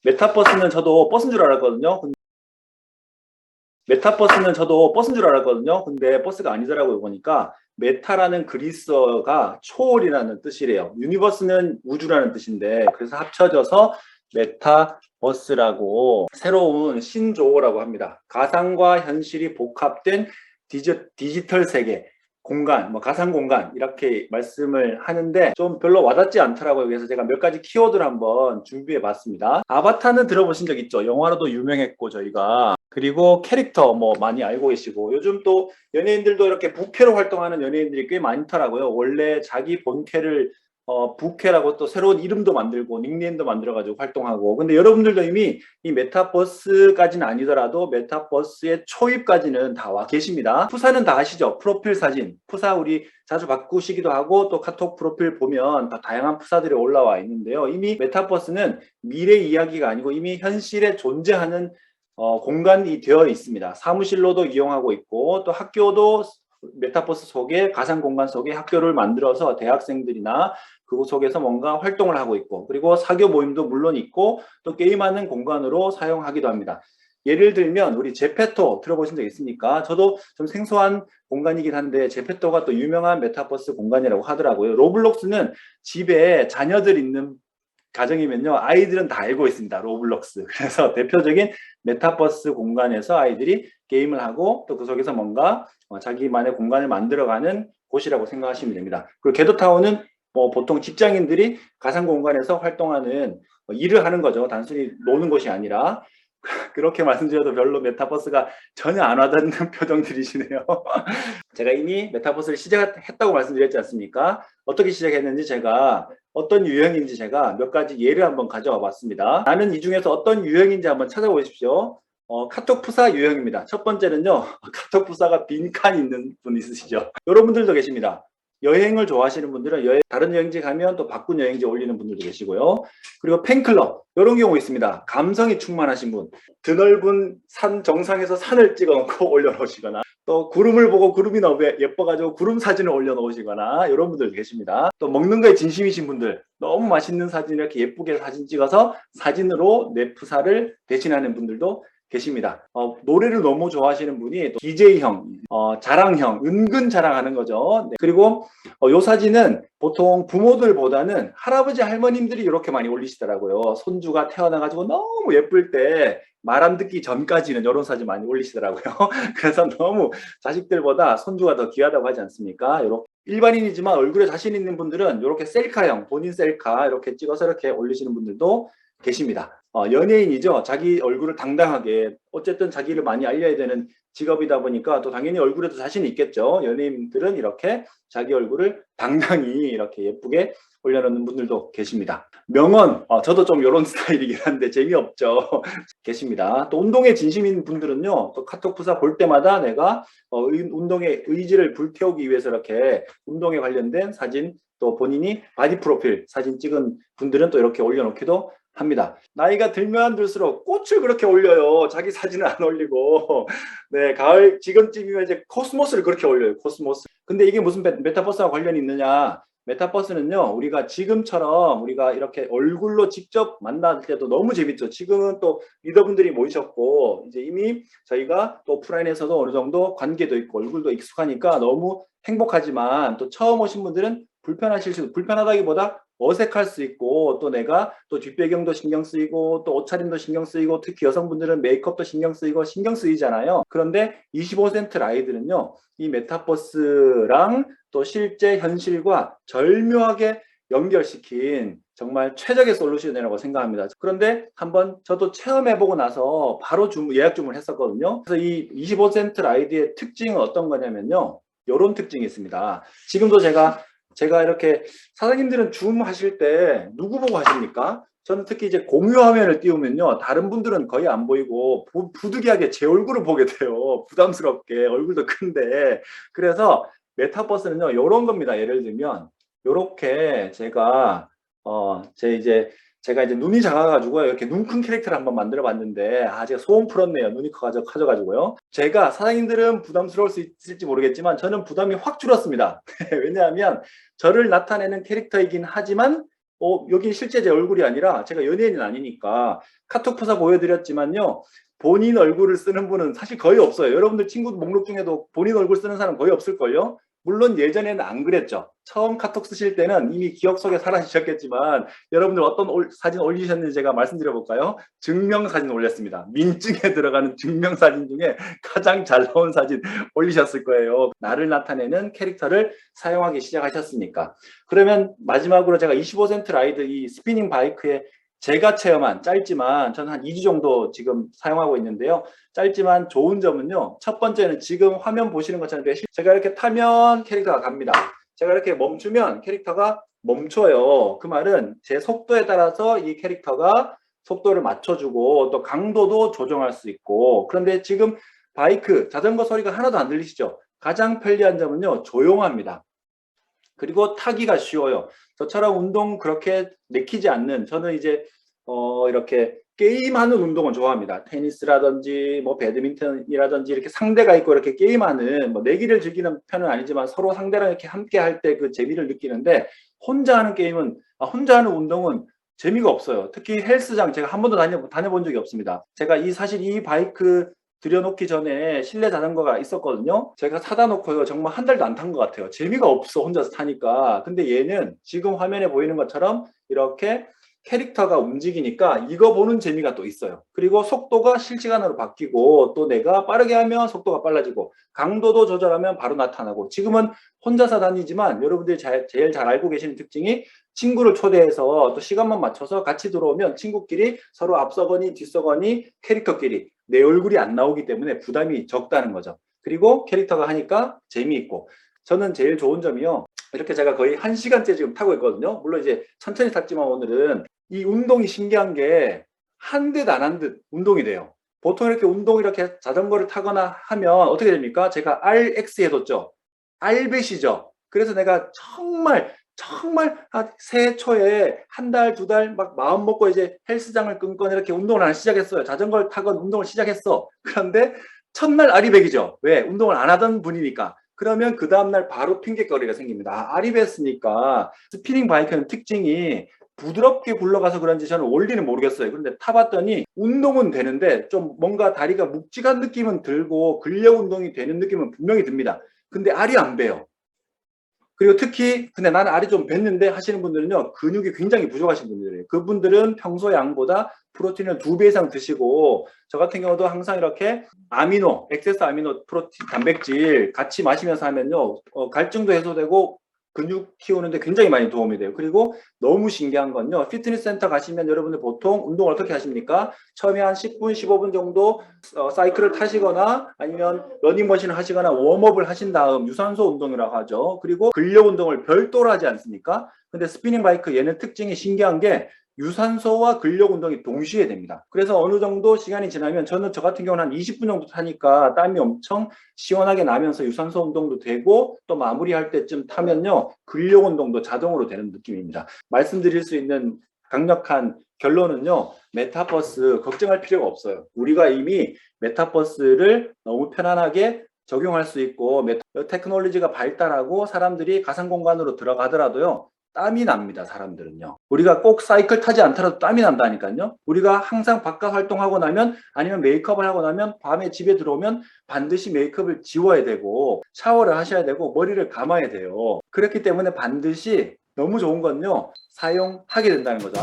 메타버스는 저도 버스인 줄 알았거든요. 메타버스는 저도 버스인 줄 알았거든요. 근데 버스가 아니더라고요. 보니까 메타라는 그리스어가 초월이라는 뜻이래요. 유니버스는 우주라는 뜻인데 그래서 합쳐져서 메타버스라고 새로운 신조어라고 합니다. 가상과 현실이 복합된 디지털 세계, 공간, 뭐 가상 공간 이렇게 말씀을 하는데 좀 별로 와닿지 않더라고요. 그래서 제가 몇 가지 키워드를 한번 준비해 봤습니다. 아바타는 들어보신 적 있죠? 영화로도 유명했고 저희가. 그리고 캐릭터 뭐 많이 알고 계시고 요즘 또 연예인들도 이렇게 부캐로 활동하는 연예인들이 꽤 많더라고요. 원래 자기 본캐를 부캐라고 또 새로운 이름도 만들고 닉네임도 만들어가지고 활동하고. 근데 여러분들도 이미 이 메타버스까지는 아니더라도 메타버스의 초입까지는 다 와 계십니다. 푸사는 다 아시죠? 프로필 사진. 푸사 우리 자주 바꾸시기도 하고 또 카톡 프로필 보면 다 다양한 푸사들이 올라와 있는데요. 이미 메타버스는 미래 이야기가 아니고 이미 현실에 존재하는 공간이 되어 있습니다. 사무실로도 이용하고 있고 또 학교도 메타버스 속에 가상 공간 속에 학교를 만들어서 대학생들이나 그곳 속에서 뭔가 활동을 하고 있고 그리고 사교 모임도 물론 있고 또 게임하는 공간으로 사용하기도 합니다. 예를 들면 우리 제페토 들어보신 적 있습니까? 저도 좀 생소한 공간이긴 한데 제페토가 또 유명한 메타버스 공간이라고 하더라고요. 로블록스는 집에 자녀들 있는 가정이면요 아이들은 다 알고 있습니다. 로블록스. 그래서 대표적인 메타버스 공간에서 아이들이 게임을 하고 또 그 속에서 뭔가 자기만의 공간을 만들어가는 곳이라고 생각하시면 됩니다. 그리고 게더타운은 보통 직장인들이 가상 공간에서 활동하는 일을 하는 거죠. 단순히 노는 곳이 아니라. 그렇게 말씀드려도 별로 메타버스가 전혀 안 와닿는 표정들이시네요. 제가 이미 메타버스를 시작했다고 말씀드렸지 않습니까? 어떻게 시작했는지 제가 어떤 유형인지 제가 몇 가지 예를 한번 가져와 봤습니다. 나는 이 중에서 어떤 유형인지 한번 찾아보십시오. 카톡 푸사 유형입니다. 첫 번째는요. 카톡 푸사가 빈칸 있는 분 있으시죠? 이런 분들도 계십니다. 여행을 좋아하시는 분들은 다른 여행지 가면 또 바꾼 여행지 올리는 분들도 계시고요. 그리고 팬클럽 이런 경우 있습니다. 감성이 충만하신 분, 드넓은 산 정상에서 산을 찍어놓고 올려놓으시거나 또 구름을 보고 구름이 너무 예뻐가지고 구름 사진을 올려놓으시거나 이런 분들 계십니다. 또 먹는 거에 진심이신 분들, 너무 맛있는 사진 이렇게 예쁘게 사진 찍어서 사진으로 내 푸사를 대신하는 분들도 계십니다. 노래를 너무 좋아하시는 분이 또 DJ형, 자랑형, 은근 자랑하는 거죠. 네. 그리고 요 사진은 보통 부모들보다는 할아버지 할머님들이 이렇게 많이 올리시더라고요. 손주가 태어나가지고 너무 예쁠 때 말 안 듣기 전까지는 이런 사진 많이 올리시더라고요. 그래서 너무 자식들보다 손주가 더 귀하다고 하지 않습니까? 이렇게 일반인이지만 얼굴에 자신 있는 분들은 이렇게 셀카형, 본인 셀카 이렇게 찍어서 이렇게 올리시는 분들도 계십니다. 연예인이죠. 자기 얼굴을 당당하게 어쨌든 자기를 많이 알려야 되는 직업이다 보니까 또 당연히 얼굴에도 자신이 있겠죠. 연예인들은 이렇게 자기 얼굴을 당당히 이렇게 예쁘게 올려놓는 분들도 계십니다. 명언, 저도 좀 이런 스타일이긴 한데 재미없죠. 계십니다. 또 운동에 진심인 분들은요. 또 카톡 푸사 볼 때마다 내가 운동의 의지를 불태우기 위해서 이렇게 운동에 관련된 사진 또 본인이 바디 프로필 사진 찍은 분들은 또 이렇게 올려놓기도 합니다. 나이가 들면 들수록 꽃을 그렇게 올려요. 자기 사진을 안 올리고. 네, 가을 지금쯤이면 이제 코스모스를 그렇게 올려요. 코스모스. 근데 이게 무슨 메타버스와 관련이 있느냐? 메타버스는요, 우리가 지금처럼 우리가 이렇게 얼굴로 직접 만날 때도 너무 재밌죠. 지금은 또 리더분들이 모이셨고, 이제 이미 저희가 또 오프라인에서도 어느 정도 관계도 있고 얼굴도 익숙하니까 너무 행복하지만 또 처음 오신 분들은 불편하다기보다 어색할 수 있고 또 내가 또 뒷배경도 신경 쓰이고 또 옷차림도 신경 쓰이고 특히 여성분들은 메이크업도 신경 쓰이고 신경 쓰이잖아요. 그런데 25센트 아이들은요 이 메타버스랑 또 실제 현실과 절묘하게 연결시킨 정말 최적의 솔루션이라고 생각합니다. 그런데 한번 저도 체험해보고 나서 바로 예약 주문을 했었거든요. 그래서 이 25센트 아이디의 특징은 어떤 거냐면요. 이런 특징이 있습니다. 지금도 제가 이렇게 사장님들은 줌 하실 때 누구 보고 하십니까? 저는 특히 이제 공유 화면을 띄우면요. 다른 분들은 거의 안 보이고 부득이하게 제 얼굴을 보게 돼요. 부담스럽게 얼굴도 큰데. 그래서 메타버스는요. 이런 겁니다. 예를 들면 이렇게 제가 제가 이제 눈이 작아가지고 이렇게 눈 큰 캐릭터를 한번 만들어 봤는데 제가 소원 풀었네요. 눈이 커져가지고요. 제가 사장님들은 부담스러울 수 있을지 모르겠지만 저는 부담이 확 줄었습니다. 왜냐하면 저를 나타내는 캐릭터이긴 하지만 여기 실제 제 얼굴이 아니라 제가 연예인은 아니니까 카톡 프사 보여드렸지만요. 본인 얼굴을 쓰는 분은 사실 거의 없어요. 여러분들 친구 목록 중에도 본인 얼굴 쓰는 사람 거의 없을걸요? 물론 예전에는 안 그랬죠. 처음 카톡 쓰실 때는 이미 기억 속에 사라지셨겠지만 여러분들 어떤 사진 올리셨는지 제가 말씀드려 볼까요? 증명사진 올렸습니다. 민증에 들어가는 증명사진 중에 가장 잘 나온 사진 올리셨을 거예요. 나를 나타내는 캐릭터를 사용하기 시작하셨으니까. 그러면 마지막으로 제가 25센트 라이드 이 스피닝 바이크에 제가 체험한 짧지만 저는 한 2주 정도 지금 사용하고 있는데요. 짧지만 좋은 점은요. 첫 번째는 지금 화면 보시는 것처럼 제가 이렇게 타면 캐릭터가 갑니다. 제가 이렇게 멈추면 캐릭터가 멈춰요. 그 말은 제 속도에 따라서 이 캐릭터가 속도를 맞춰주고 또 강도도 조정할 수 있고 그런데 지금 바이크, 자전거 소리가 하나도 안 들리시죠? 가장 편리한 점은요. 조용합니다. 그리고 타기가 쉬워요. 저처럼 운동 그렇게 내키지 않는 저는 이제 이렇게 게임하는 운동은 좋아합니다. 테니스라든지 뭐 배드민턴이라든지 이렇게 상대가 있고 이렇게 게임하는 뭐 내기를 즐기는 편은 아니지만 서로 상대랑 이렇게 함께 할 때 그 재미를 느끼는데 혼자 하는 게임은 혼자 하는 운동은 재미가 없어요. 특히 헬스장 제가 한 번도 다녀본 적이 없습니다. 제가 사실 이 바이크 들여놓기 전에 실내 자전거가 있었거든요. 제가 사다 놓고요. 정말 한 달도 안 탄 것 같아요. 재미가 없어 혼자서 타니까. 근데 얘는 지금 화면에 보이는 것처럼 이렇게 캐릭터가 움직이니까 이거 보는 재미가 또 있어요. 그리고 속도가 실시간으로 바뀌고 또 내가 빠르게 하면 속도가 빨라지고 강도도 조절하면 바로 나타나고 지금은 혼자서 다니지만 여러분들이 제일 잘 알고 계시는 특징이 친구를 초대해서 또 시간만 맞춰서 같이 들어오면 친구끼리 서로 앞서거니 뒤서거니 캐릭터끼리 내 얼굴이 안 나오기 때문에 부담이 적다는 거죠. 그리고 캐릭터가 하니까 재미있고 저는 제일 좋은 점이요. 이렇게 제가 거의 1시간째 지금 타고 있거든요. 물론 이제 천천히 탔지만 오늘은 이 운동이 신기한 게 한 듯 안 한 듯 운동이 돼요. 보통 이렇게 자전거를 타거나 하면 어떻게 됩니까? 제가 RX 해뒀죠. R벳이죠. 그래서 내가 정말 새해 초에 한 달, 두 달 막 마음 먹고 이제 헬스장을 끊거나 이렇게 운동을 하나 시작했어요. 자전거를 타건 운동을 시작했어. 그런데 첫날 아리백이죠. 왜? 운동을 안 하던 분이니까. 그러면 그 다음날 바로 핑계거리가 생깁니다. 아리백으니까 스피닝 바이크는 특징이 부드럽게 굴러가서 그런지 저는 원리는 모르겠어요. 그런데 타봤더니 운동은 되는데 좀 뭔가 다리가 묵직한 느낌은 들고 근력 운동이 되는 느낌은 분명히 듭니다. 근데 알이 안 배요. 그리고 특히 근데 나는 알이 좀 뱄는데 하시는 분들은요. 근육이 굉장히 부족하신 분들이에요. 그분들은 평소 양보다 프로틴을 2배 이상 드시고 저 같은 경우도 항상 이렇게 엑세스 아미노 프로틴 단백질 같이 마시면서 하면요. 갈증도 해소되고 근육 키우는데 굉장히 많이 도움이 돼요. 그리고 너무 신기한 건요. 피트니스 센터 가시면 여러분들 보통 운동을 어떻게 하십니까? 처음에 한 10분, 15분 정도 사이클을 타시거나 아니면 러닝머신을 하시거나 웜업을 하신 다음 유산소 운동이라고 하죠. 그리고 근력 운동을 별도로 하지 않습니까? 근데 스피닝 바이크 얘는 특징이 신기한 게 유산소와 근력 운동이 동시에 됩니다. 그래서 어느 정도 시간이 지나면 저 같은 경우는 한 20분 정도 타니까 땀이 엄청 시원하게 나면서 유산소 운동도 되고 또 마무리할 때쯤 타면요. 근력 운동도 자동으로 되는 느낌입니다. 말씀드릴 수 있는 강력한 결론은요. 메타버스 걱정할 필요가 없어요. 우리가 이미 메타버스를 너무 편안하게 적용할 수 있고 테크놀로지가 발달하고 사람들이 가상 공간으로 들어가더라도요. 땀이 납니다. 사람들은요. 우리가 꼭 사이클 타지 않더라도 땀이 난다니까요. 우리가 항상 바깥 활동하고 나면 아니면 메이크업을 하고 나면 밤에 집에 들어오면 반드시 메이크업을 지워야 되고 샤워를 하셔야 되고 머리를 감아야 돼요. 그렇기 때문에 반드시 너무 좋은 건요. 사용하게 된다는 거죠.